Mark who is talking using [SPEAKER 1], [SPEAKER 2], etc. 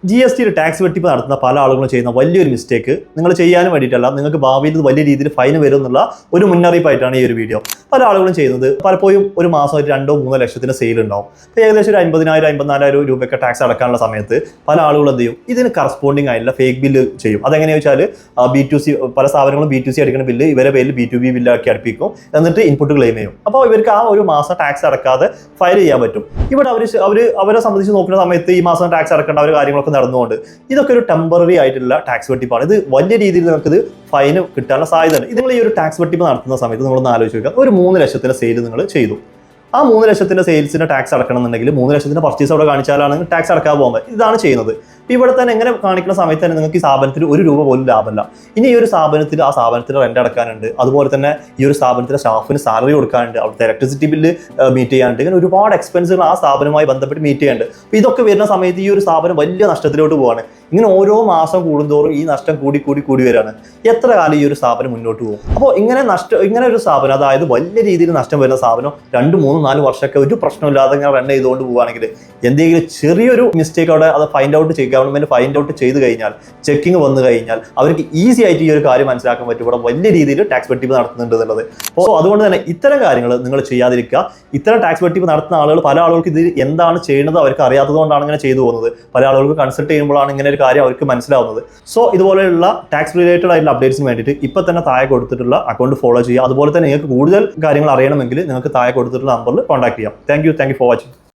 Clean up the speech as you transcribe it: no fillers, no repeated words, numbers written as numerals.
[SPEAKER 1] GST tax വെട്ടിപ്പ് നടത്തുന്ന പല ആളുകളും ചെയ്യുന്ന വലിയൊരു മിസ്റ്റേക്ക് നിങ്ങൾ ചെയ്യാനും വേണ്ടിയിട്ടല്ല, നിങ്ങൾക്ക് ഭാവിയിൽ വലിയ രീതിയിൽ ഫൈൻ വരും എന്നുള്ള ഒരു മുന്നറിയിപ്പായിട്ടാണ് ഈ ഒരു വീഡിയോ. പല ആളുകളും ചെയ്യുന്നത് പലപ്പോഴും ഒരു മാസം 2-3 ലക്ഷത്തിന് സെയിൽ ഉണ്ടാവും. ഏകദേശം ഒരു 50,000-54,000 രൂപയൊക്കെ ടാക്സ് അടക്കാനുള്ള സമയത്ത് പല ആളുകളും എന്ത് ചെയ്യും, ഇതിന് കറസ്പോണ്ടിങ് ആയിട്ടുള്ള ഫേക്ക് ബില്ല് ചെയ്യും. അതെങ്ങനെയാണെന്ന് വെച്ചാൽ B2C പല സ്ഥാപനങ്ങളും B2C അടിക്കുന്ന ബില്ല് ഇവരെ പേരിൽ B2B ബില്ലാക്കി അടുപ്പിക്കും, എന്നിട്ട് ഇൻപുട്ട് ക്ലെയിം ചെയ്യും. അപ്പോൾ ഇവർക്ക് ആ ഒരു മാസം ടാക്സ് അടക്കാതെ ഫയൽ ചെയ്യാൻ പറ്റും. ഇവിടെ അവരെ സംബന്ധിച്ച് നോക്കുന്ന സമയത്ത് ഈ മാസം ടാക്സ് അടക്കേണ്ട ഒരു കാര്യങ്ങളൊക്കെ നടന്നുകൊണ്ട് ഇതൊക്കെ ഒരു ടെമ്പററി ആയിട്ടുള്ള ടാക്സ് വെട്ടിപ്പാണ്. ഇത് വലിയ രീതിയിൽ നിങ്ങൾക്ക് ഫൈന് കിട്ടാനുള്ള സാധ്യതയുണ്ട്. ഇത് നിങ്ങൾ ഈ ഒരു ടാക്സ് വെട്ടിപ്പ് നടത്തുന്ന സമയത്ത് നിങ്ങളൊന്ന് ആലോചിച്ച് നോക്കുക. ഒരു 3 ലക്ഷത്തിന്റെ സെയിൽ നിങ്ങൾ ചെയ്തു. ആ 3 ലക്ഷത്തിന്റെ സെയിൽസിന് ടാക്സ് അടക്കണം എന്നുണ്ടെങ്കിൽ 3 ലക്ഷത്തിന്റെ പർച്ചേസ് അവിടെ കാണിച്ചാലാണ് ടാക്സ് അടക്കാൻ പോകുന്നത്. ഇതാണ് ചെയ്യുന്നത്. ഇവിടെ തന്നെ എങ്ങനെ കാണിക്കുന്ന സമയത്ത് തന്നെ നിങ്ങൾക്ക് ഈ സ്ഥാപനത്തിൽ 1 രൂപ പോലും ലാഭമല്ല. ഇനി ഈ ഒരു സ്ഥാപനത്തിൽ ആ സ്ഥാപനത്തിന് റെന്റ് അടക്കാനുണ്ട്, അതുപോലെ തന്നെ ഈ ഒരു സ്ഥാപനത്തിലെ സ്റ്റാഫിന് സാലറി കൊടുക്കാനുണ്ട്, അവിടുത്തെ ഇലക്ട്രിസിറ്റി ബില്ല് മീറ്റ് ചെയ്യാനുണ്ട്. ഇങ്ങനെ ഒരുപാട് എക്സ്പെൻസുകൾ ആ സ്ഥാപനവുമായി ബന്ധപ്പെട്ട് മീറ്റ് ചെയ്യാനുണ്ട്. അപ്പോൾ ഇതൊക്കെ വരുന്ന സമയത്ത് ഈ ഒരു സ്ഥാപനം വലിയ നഷ്ടത്തിലോട്ട് പോവാണ്. ഇങ്ങനെ ഓരോ മാസം കൂടുന്തോറും ഈ നഷ്ടം കൂടി വരികയാണ്. എത്ര കാലം ഈ ഒരു സ്ഥാപനം മുന്നോട്ട് പോകും? അപ്പോൾ ഇങ്ങനെ ഒരു സ്ഥാപനം, അതായത് വലിയ രീതിയിൽ നഷ്ടം വരുന്ന സ്ഥാപനം 2-3-4 വർഷമൊക്കെ ഒരു പ്രശ്നമില്ലാതെ ഇങ്ങനെ റൺ ചെയ്തുകൊണ്ട് പോവുകയാണെങ്കിൽ എന്തെങ്കിലും ചെറിയൊരു മിസ്റ്റേക്ക് അവിടെ അത് ഗവൺമെന്റ് ഫൈൻഡ് ഔട്ട് ചെയ്ത് കഴിഞ്ഞാൽ, ചെക്കിങ് വന്നു കഴിഞ്ഞാൽ അവർക്ക് ഈസി ആയിട്ട് ഈ ഒരു കാര്യം മനസ്സിലാക്കാൻ പറ്റും ഇവിടെ വലിയ രീതിയിൽ ടാക്സ് വെട്ടിപ്പ് നടത്തുന്നുണ്ട് എന്നുള്ളത്. അപ്പോൾ അതുകൊണ്ട് തന്നെ ഇത്തരം കാര്യങ്ങൾ നിങ്ങൾ ചെയ്യാതിരിക്കുക. ഇത്തരം ടാക്സ് വെട്ടിപ്പ് നടത്തുന്ന ആളുകൾ, പല ആളുകൾക്ക് ഇത് എന്താണ് ചെയ്യുന്നത് അവർക്ക് അറിയാത്തത് കൊണ്ടാണ് ഇങ്ങനെ ചെയ്തു പോകുന്നത്. പല ആളുകൾക്ക് കൺസൾട്ട് ചെയ്യുമ്പോഴാണ് ഇങ്ങനെ ഒരു കാര്യം അവർക്ക് മനസ്സിലാവുന്നത്. സോ ഇതുപോലെയുള്ള ടാക്സ് റിലേറ്റഡ് ആയിട്ടുള്ള അപ്ഡേറ്റ്സിന് വേണ്ടിയിട്ട് ഇപ്പം തന്നെ താഴെ കൊടുത്തിട്ടുള്ള അക്കൗണ്ട് ഫോളോ ചെയ്യുക. അതുപോലെ തന്നെ നിങ്ങൾക്ക് കൂടുതൽ കാര്യങ്ങൾ അറിയണമെങ്കിൽ നിങ്ങൾക്ക് താഴെ കൊടുത്തിട്ടുള്ള നമ്പറിൽ കോൺടാക്ട് ചെയ്യാം. Thank you for watching.